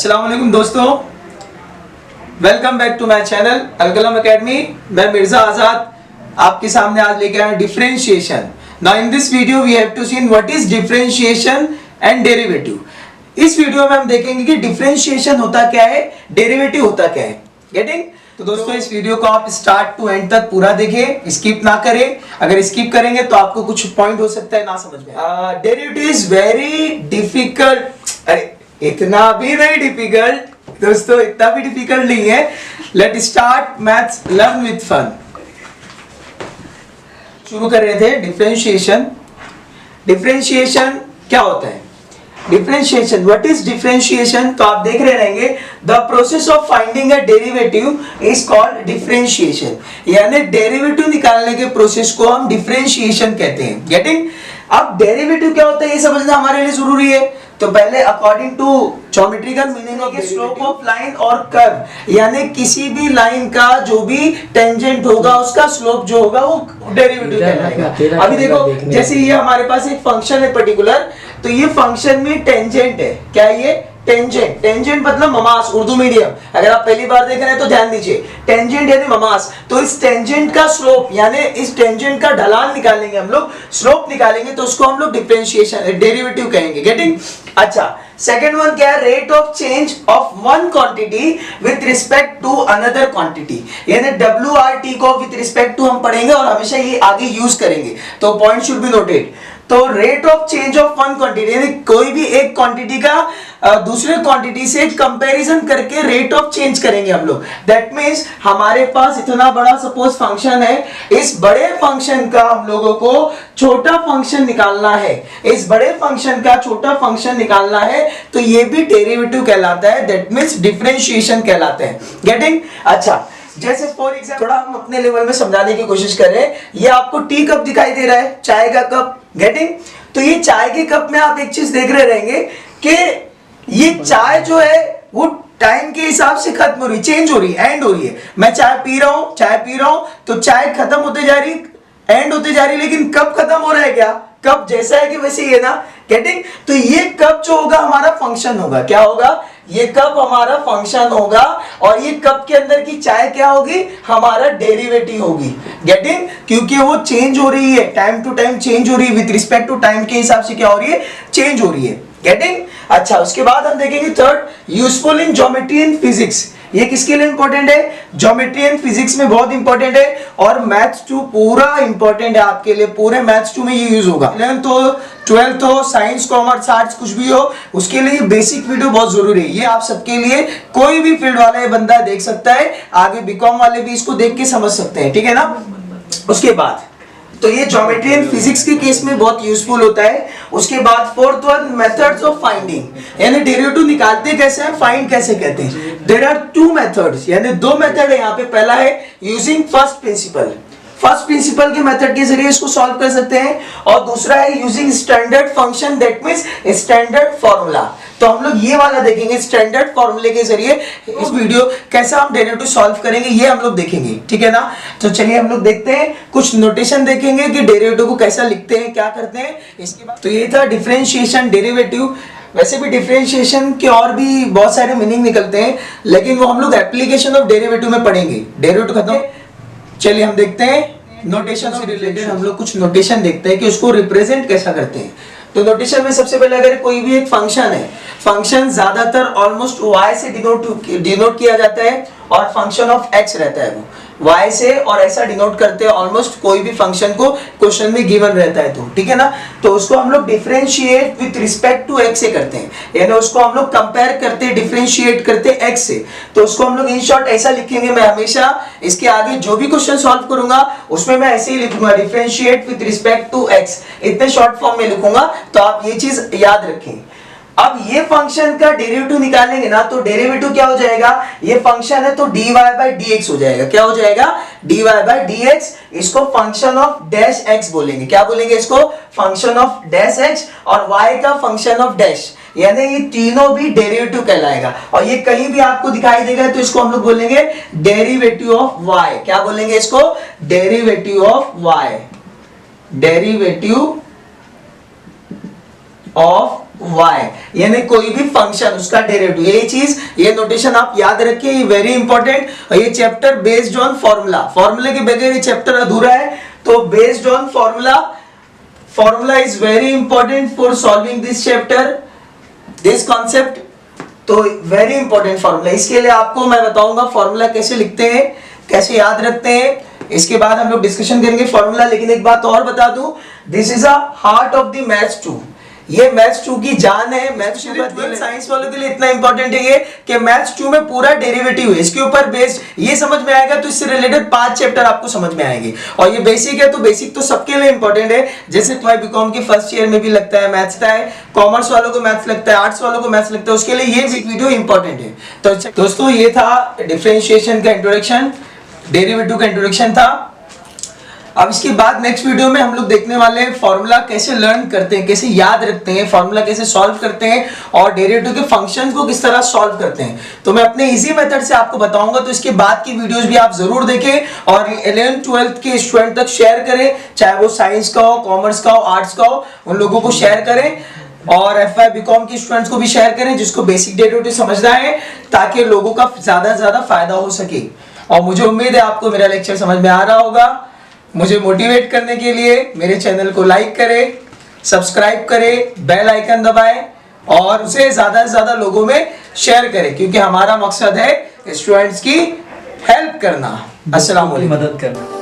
अस्सलाम वालेकुम दोस्तों, welcome back to my channel Alkalam academy. मैं मिर्जा आजाद आपके सामने आज लेके आया differentiation. Now in this video we have to see what is differentiation and derivative. इस वीडियो में हम देखेंगे कि डिफरेंशिएशन होता क्या है, डेरिवेटिव होता क्या है। गेटिंग? तो दोस्तों इस वीडियो को आप स्टार्ट टू एंड तक पूरा देखें, स्किप ना करें। अगर स्किप करेंगे तो आपको कुछ पॉइंट हो सकता है ना समझ में। Derivative is very difficult. अरे इतना भी नहीं डिफिकल्ट दोस्तों, इतना भी डिफिकल्ट नहीं है। Let start maths learn with fun. शुरू कर रहे थे डिफरेंशिएशन। डिफरेंशिएशन क्या होता है? Differentiation, what is differentiation? तो आप देख रहे रहेंगे the process of finding a derivative is called differentiation. यानी डेरिवेटिव निकालने के प्रोसेस को हम डिफरेंशिएशन कहते हैं। गेटिंग? अब डेरिवेटिव क्या होता है ये समझना हमारे लिए जरूरी है। तो पहले according to geometrical meaning of slope of line और कर्व, यानी किसी भी लाइन का जो भी टेंजेंट होगा उसका स्लोप जो होगा वो डेरिवेटिव कहलाएगा। अभी देखो जैसे ये हमारे पास एक फंक्शन है पर्टिकुलर, तो ये फंक्शन में टेंजेंट है। क्या ये? टेंजेंट। टेंजेंट मतलब ममास, उर्दू मीडियम। अगर आप पहली बार देख रहे हैं तो ध्यान दीजिए, टेंजेंट यानी ममास। तो इस टेंजेंट का स्लोप यानी इस टेंजेंट का ढलान निकालेंगे हम लोग, स्लोप निकालेंगे, तो उसको हम लोग डिफरेंशिएशन डेरिवेटिव कहेंगे। गेटिंग? अच्छा, सेकंड वन क्या है? Rate of change of one quantity with respect to another quantity. यानी WRT को विथ रिस्पेक्ट टू हम पढ़ेंगे और हमेशा ये आगे यूज करेंगे, तो पॉइंट शुड बी नोटेड। तो rate of change of one quantity यानी कोई भी एक क्वांटिटी का दूसरे क्वांटिटी से कंपैरिजन करके रेट ऑफ चेंज करेंगे हम लोग। दैट मींस हमारे पास इतना बड़ा सपोज फंक्शन है, इस बड़े फंक्शन का हम लोगों को छोटा फंक्शन निकालना है। इस बड़े फंक्शन का छोटा फंक्शन निकालना है तो ये भी डेरिवेटिव कहलाता है। दैट मींस डिफरेंशिएशन कहलाता है। गेटिंग? अच्छा, जैसे फॉर एग्जाम्पल थोड़ा हम अपने लेवल में समझाने की कोशिश कर रहे हैं। ये आपको टी कप दिखाई दे रहा है, चाय का कप। गेटिंग? तो ये चाय के कप में आप एक चीज देख रहे रहेंगे कि ये चाय जो है वो टाइम के हिसाब से खत्म हो रही, चेंज हो रही, एंड हो रही है। मैं चाय पी रहा हूं तो चाय खत्म होते जा रही, एंड होते जा रही, लेकिन कब खत्म हो रहा है? क्या कप जैसा है कि वैसे ही है ना। गेटिंग? तो ये कप जो होगा हमारा फंक्शन होगा। क्या होगा? ये कप हमारा फंक्शन होगा और ये कप के अंदर की चाय क्या होगी? हमारा डेरिवेटिव होगी। गेटिंग? क्योंकि वो चेंज हो रही है, टाइम टू टाइम चेंज हो रही है, विद रिस्पेक्ट टू टाइम के हिसाब से क्या हो रही है? चेंज हो रही है। गेटिंग? अच्छा, उसके बाद हम देखेंगे third, useful in geometry and physics. ये किसके लिए इंपॉर्टेंट है? ज्योमेट्री एंड फिजिक्स में बहुत इंपॉर्टेंट है और मैथ्स 2 पूरा इंपॉर्टेंट है आपके लिए। पूरे मैथ्स 2 में ये यूज होगा। 11th हो, 12th हो, साइंस, कॉमर्स, आर्ट्स कुछ भी हो, उसके लिए बेसिक वीडियो बहुत जरूरी है। ये आप सबके लिए, कोई भी फील्ड वाला ये बंदा देख सकता है, आगे बीकॉम वाले भी इसको देख के समझ सकते हैं। ठीक है ना? उसके बाद तो ये ज्योमेट्री एंड फिजिक्स के केस में बहुत यूजफुल होता है। उसके बाद fourth one, methods of finding, यानी डेरिवेटिव निकालते कैसे हैं, फाइंड कैसे कहते हैं। देयर आर 2 मेथड्स, यानी 2 मेथड है यहाँ पे। पहला है using first principle. First principle के मेथड के जरिए इसको सॉल्व कर सकते हैं, और दूसरा है using standard function, that means standard formula. तो हम लोग ये वाला देखेंगे, स्टैंडर्ड फॉर्मूले के जरिए इस वीडियो कैसे हम डेरिवेटिव सॉल्व करेंगे ये हम लोग देखेंगे। ठीक है ना? तो चलिए हम लोग देखते हैं, कुछ नोटेशन देखेंगे कि डेरिवेटिव को कैसा लिखते हैं, क्या करते हैं। इसके बाद तो ये था डिफरेंशिएशन, डेरिवेटिव। वैसे भी डिफरेंशिएशन के और भी बहुत सारे मीनिंग निकलते हैं, लेकिन वो हम लोग एप्लीकेशन ऑफ डेरिवेटिव में पढ़ेंगे। डेरिवेटिव खत्म। चलिए हम देखते हैं नोटेशन से रिलेटेड हम लोग कुछ नोटेशन देखते हैं कि उसको रिप्रेजेंट कैसा करते हैं। तो नोटेशन में सबसे पहले अगर कोई भी एक फंक्शन है, फंक्शन ज्यादातर ऑलमोस्ट y से डिनोट किया जाता है और फंक्शन ऑफ x रहता है, वो y से और ऐसा डिनोट करते हैं ऑलमोस्ट कोई भी फंक्शन को क्वेश्चन में गिवन रहता है। तो ठीक है ना? तो उसको हम लोग differentiate with respect to x से करते हैं, यानी उसको हम लोग कंपेयर करते हैं, डिफरेंशिएट करते हैं x से। तो उसको हम लोग इन शॉर्ट ऐसा लिखेंगे, मैं हमेशा इसके आगे जो भी क्वेश्चन सॉल्व करूंगा उसमें मैं ऐसे ही लिखूंगा, differentiate with respect to x, इतने शॉर्ट फॉर्म में लिखूंगा। तो आप ये चीज याद रखें। अब ये फंक्शन का डेरिवेटिव निकालेंगे ना, तो डेरिवेटिव क्या हो जाएगा? ये फंक्शन है तो dy बाय dx हो जाएगा। क्या हो जाएगा? dy by dx। इसको फंक्शन ऑफ डैश x बोलेंगे। क्या बोलेंगे इसको? फंक्शन ऑफ डैश x, और y का फंक्शन ऑफ डैश, यानी ये तीनों भी डेरिवेटिव कहलाएगा। और ये कहीं भी आपको दिखाई देगा तो इसको हम लोग बोलेंगे डेरिवेटिव ऑफ y। क्या बोलेंगे इसको? Derivative of y। Derivative of y, यानी कोई भी फंक्शन उसका डेरिवेटिव, ये चीज, ये नोटेशन आप याद रखिए, ये वेरी इंपॉर्टेंट। और ये चैप्टर बेस्ड ऑन फॉर्मूला, फॉर्मूले के बगैर ये चैप्टर अधूरा है, तो based on formula, formula is very important for solving this chapter, this concept. तो वेरी इंपॉर्टेंट फॉर्मूला, इसके लिए आपको मैं बताऊंगा फॉर्मूला कैसे लिखते हैं, कैसे याद रखते हैं, इसके बाद हम लोग डिस्कशन करेंगे फॉर्मूला। लेकिन एक बात और बता दूं, this is a heart of the maths 2, ये मैथ्स 2 की जान है। मैथ्स 2 साइंस वालों के लिए इतना इंपॉर्टेंट है ये कि मैथ्स 2 में पूरा डेरिवेटिव है, इसके ऊपर बेस्ड, ये समझ में आएगा तो इससे रिलेटेड 5 चैप्टर आपको समझ में आएंगे। और ये बेसिक है, तो बेसिक तो सबके लिए इंपॉर्टेंट है। जैसे तुम्हारे बीकॉम के फर्स्ट ईयर में भी लगता है मैथ्स है, कॉमर्स वालों को मैथ्स लगता है, आर्ट्स वालों को मैथ्स लगता है, उसके लिए ये वीडियो इंपॉर्टेंट है। तो दोस्तों ये था डिफरेंशिएशन का इंट्रोडक्शन, डेरिवेटिव का इंट्रोडक्शन था। अब इसके बाद नेक्स्ट वीडियो में हम लोग देखने वाले हैं फॉर्मूला कैसे लर्न करते हैं, कैसे याद रखते हैं, फॉर्मूला कैसे सॉल्व करते हैं, और डेरिवेटिव के फंक्शंस को किस तरह सॉल्व करते हैं। तो मैं अपने इजी मेथड से आपको बताऊंगा, तो इसके बाद की वीडियोस भी आप जरूर देखें और 11th 12th के स्टूडेंट तक शेयर करें, चाहे वो साइंस का हो, कॉमर्स का हो, आर्ट्स का हो, उन लोगों को शेयर करें। और FY बीकॉम के स्टूडेंट्स को भी शेयर करें जिसको बेसिक डेरिवेटिव समझना है, ताकि लोगों का ज्यादा से ज्यादा फायदा हो सके। और मुझे उम्मीद है आपको मेरा लेक्चर समझ में आ रहा होगा। मुझे मोटिवेट करने के लिए मेरे चैनल को लाइक करें, सब्सक्राइब करें, बेल आइकन दबाएं और उसे ज्यादा से ज्यादा लोगों में शेयर करें, क्योंकि हमारा मकसद है स्टूडेंट्स की हेल्प करना। अस्सलाम वालेकुम, मदद करना।